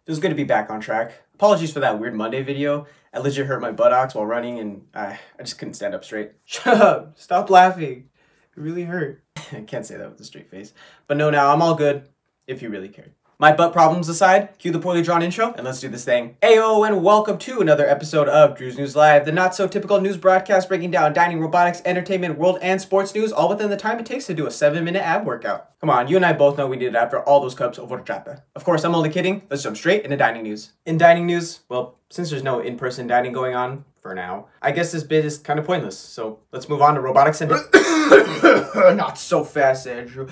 Feels good to be back on track. Apologies for that weird Monday video. I legit hurt my buttocks while running and I just couldn't stand up straight. Shut up! Stop laughing. It really hurt. I can't say that with a straight face. But no, now I'm all good, if you really cared. My butt problems aside, cue the poorly drawn intro, and let's do this thing. Ayo, and welcome to another episode of Drew's News Live, the not-so-typical news broadcast breaking down dining, robotics, entertainment, world, and sports news, all within the time it takes to do a 7-minute ab workout. Come on, you and I both know we need it after all those cups of horchata. Of course, I'm only kidding. Let's jump straight into dining news. In dining news, well, since there's no in-person dining going on, for now, I guess this bit is kind of pointless, so let's move on to robotics and... Not so fast, Andrew.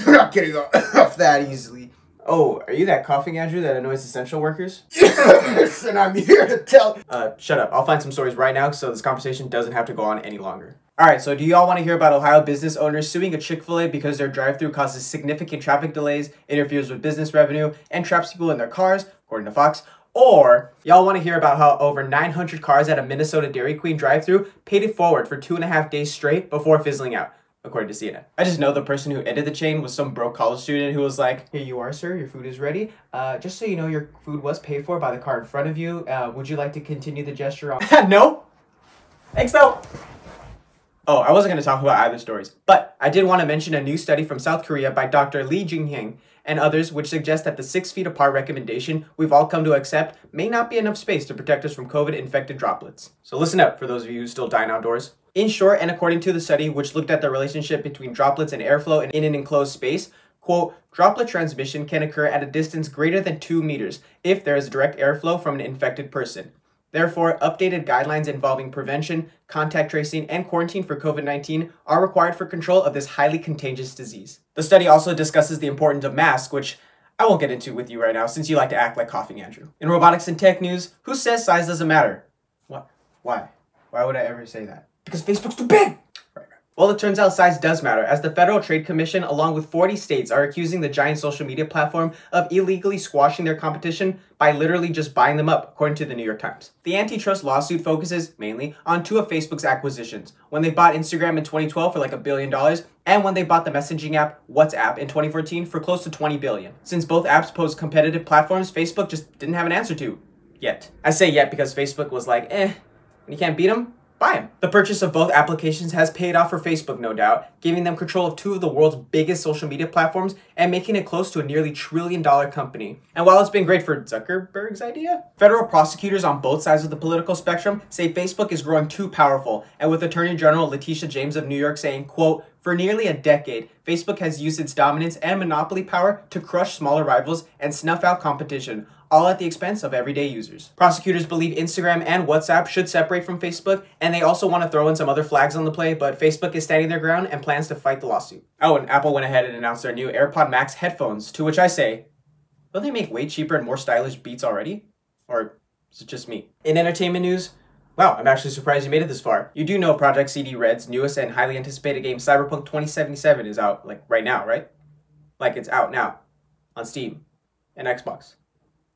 Not getting off that easily. Oh, are you that coughing Andrew that annoys essential workers? Yes, and I'm here to tell... Shut up. I'll find some stories right now so this conversation doesn't have to go on any longer. Alright, so do y'all want to hear about Ohio business owners suing a Chick-fil-A because their drive-thru causes significant traffic delays, interferes with business revenue, and traps people in their cars, according to Fox? Or y'all want to hear about how over 900 cars at a Minnesota Dairy Queen drive-thru paid it forward for 2.5 days straight before fizzling out, according to CNN. I just know the person who ended the chain was some broke college student who was like, "Here you are, sir, your food is ready. Just so you know, your food was paid for by the car in front of you. Would you like to continue the gesture on?" No. Thanks, though. Oh, I wasn't going to talk about either stories, but I did want to mention a new study from South Korea by Dr. Lee Jing-hyang and others which suggest that the 6 feet apart recommendation we've all come to accept may not be enough space to protect us from COVID-infected droplets. So listen up for those of you who still dine outdoors. In short, and according to the study, which looked at the relationship between droplets and airflow in an enclosed space, quote, droplet transmission can occur at a distance greater than 2 meters if there is direct airflow from an infected person. Therefore, updated guidelines involving prevention, contact tracing, and quarantine for COVID-19 are required for control of this highly contagious disease. The study also discusses the importance of masks, which I won't get into with you right now since you like to act like coughing Andrew. In robotics and tech news, who says size doesn't matter? What? Why? Why would I ever say that? Because Facebook's too big! Right. Well, it turns out size does matter, as the Federal Trade Commission, along with 40 states, are accusing the giant social media platform of illegally squashing their competition by literally just buying them up, according to the New York Times. The antitrust lawsuit focuses, mainly, on 2 of Facebook's acquisitions, when they bought Instagram in 2012 for like $1 billion, and when they bought the messaging app WhatsApp in 2014 for close to $20 billion. Since both apps pose competitive platforms, Facebook just didn't have an answer to. Yet. I say yet because Facebook was like, when you can't beat them, buy them. The purchase of both applications has paid off for Facebook, no doubt, giving them control of 2 of the world's biggest social media platforms and making it close to a nearly $1 trillion company. And while it's been great for Zuckerberg's idea, federal prosecutors on both sides of the political spectrum say Facebook is growing too powerful, and with Attorney General Letitia James of New York saying, quote, for nearly a decade, Facebook has used its dominance and monopoly power to crush smaller rivals and snuff out competition, all at the expense of everyday users. Prosecutors believe Instagram and WhatsApp should separate from Facebook, and they also want to throw in some other flags on the play, but Facebook is standing their ground and plans to fight the lawsuit. Oh, and Apple went ahead and announced their new AirPod Max headphones, to which I say, will they make way cheaper and more stylish Beats already? Or is it just me? In entertainment news, wow, I'm actually surprised you made it this far. You do know Project CD Red's newest and highly anticipated game Cyberpunk 2077 is out, like, right now, right? Like, it's out now. On Steam. And Xbox.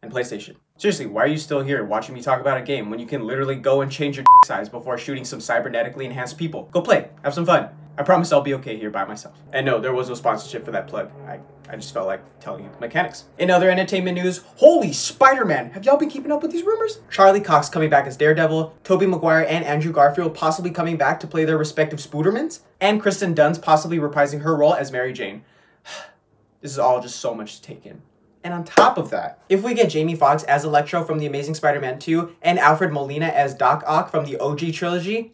And PlayStation. Seriously, why are you still here watching me talk about a game when you can literally go and change your size before shooting some cybernetically enhanced people? Go play. Have some fun. I promise I'll be okay here by myself. And no, there was no sponsorship for that plug. I just felt like telling you the mechanics. In other entertainment news, holy Spider-Man! Have y'all been keeping up with these rumors? Charlie Cox coming back as Daredevil, Tobey Maguire and Andrew Garfield possibly coming back to play their respective Spoodermans, and Kristen Dunst possibly reprising her role as Mary Jane. This is all just so much to take in. And on top of that, if we get Jamie Foxx as Electro from The Amazing Spider-Man 2 and Alfred Molina as Doc Ock from the OG trilogy,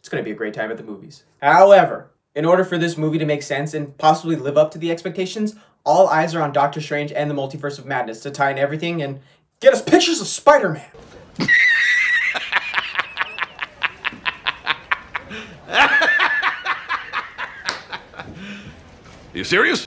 it's going to be a great time at the movies. However, in order for this movie to make sense and possibly live up to the expectations, all eyes are on Doctor Strange and the Multiverse of Madness to tie in everything and get us pictures of Spider-Man. You serious?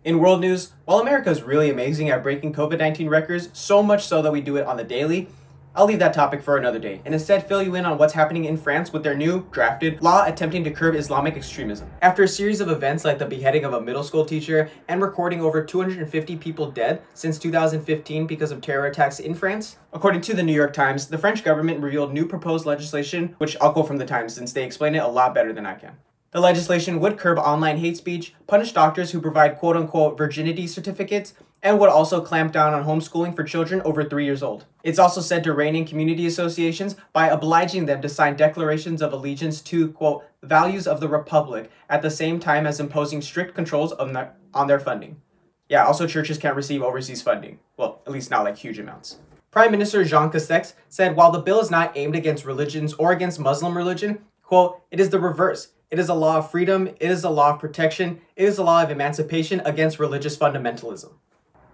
In world news, while America is really amazing at breaking COVID-19 records, so much so that we do it on the daily, I'll leave that topic for another day, and instead fill you in on what's happening in France with their new, drafted, law attempting to curb Islamic extremism. After a series of events like the beheading of a middle school teacher and recording over 250 people dead since 2015 because of terror attacks in France, according to the New York Times, the French government revealed new proposed legislation, which I'll quote from the Times since they explain it a lot better than I can. The legislation would curb online hate speech, punish doctors who provide quote-unquote virginity certificates, and would also clamp down on homeschooling for children over 3 years old. It's also said to rein in community associations by obliging them to sign declarations of allegiance to, quote, values of the Republic, at the same time as imposing strict controls on their funding. Yeah, also churches can't receive overseas funding. Well, at least not like huge amounts. Prime Minister Jean Castex said while the bill is not aimed against religions or against Muslim religion, quote, it is the reverse. It is a law of freedom, it is a law of protection, it is a law of emancipation against religious fundamentalism.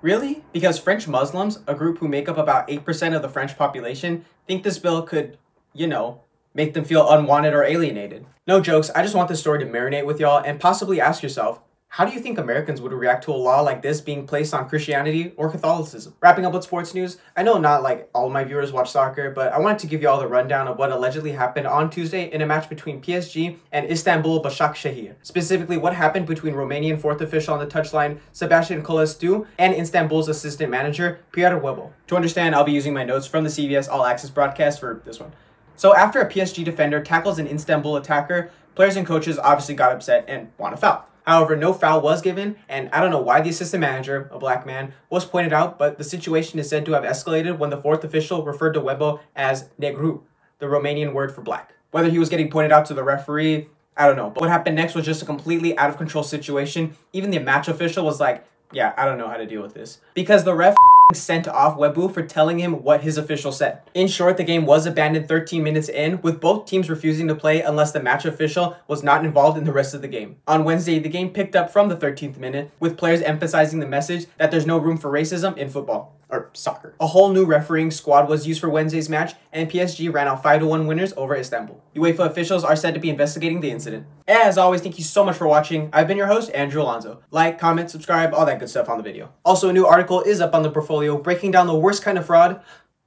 Really? Because French Muslims, a group who make up about 8% of the French population, think this bill could, you know, make them feel unwanted or alienated. No jokes, I just want this story to marinate with y'all and possibly ask yourself, how do you think Americans would react to a law like this being placed on Christianity or Catholicism? Wrapping up with sports news, I know not like all of my viewers watch soccer, but I wanted to give you all the rundown of what allegedly happened on Tuesday in a match between PSG and Istanbul Başakşehir. Specifically, what happened between Romanian fourth official on the touchline, Sebastian Colestu, and Istanbul's assistant manager, Pierre Webel. To understand, I'll be using my notes from the CBS All Access broadcast for this one. So after a PSG defender tackles an Istanbul attacker, players and coaches obviously got upset and want a foul. However, no foul was given, and I don't know why the assistant manager, a black man, was pointed out, but the situation is said to have escalated when the fourth official referred to Webo as negru, the Romanian word for black. Whether he was getting pointed out to the referee, I don't know. But what happened next was just a completely out of control situation. Even the match official was like, yeah, I don't know how to deal with this. Because the ref sent off Webu for telling him what his official said. In short, the game was abandoned 13 minutes in, with both teams refusing to play unless the match official was not involved in the rest of the game. On Wednesday, the game picked up from the 13th minute, with players emphasizing the message that there's no room for racism in football. Or soccer. A whole new refereeing squad was used for Wednesday's match, and PSG ran out 5-1 winners over Istanbul. UEFA officials are said to be investigating the incident. As always, thank you so much for watching. I've been your host, Andrew Alonzo. Like, comment, subscribe, all that good stuff on the video. Also, a new article is up on the portfolio breaking down the worst kind of fraud,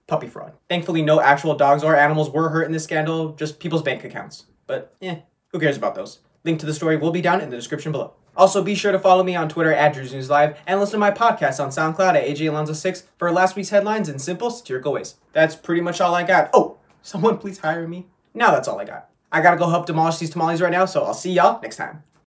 puppy fraud. Thankfully, no actual dogs or animals were hurt in this scandal, just people's bank accounts. But, who cares about those? Link to the story will be down in the description below. Also, be sure to follow me on Twitter at DrewsNewsLive and listen to my podcast on SoundCloud at AJAlonzo6 for last week's headlines in simple, satirical ways. That's pretty much all I got. Oh, someone please hire me. Now that's all I got. I gotta go help demolish these tamales right now, so I'll see y'all next time.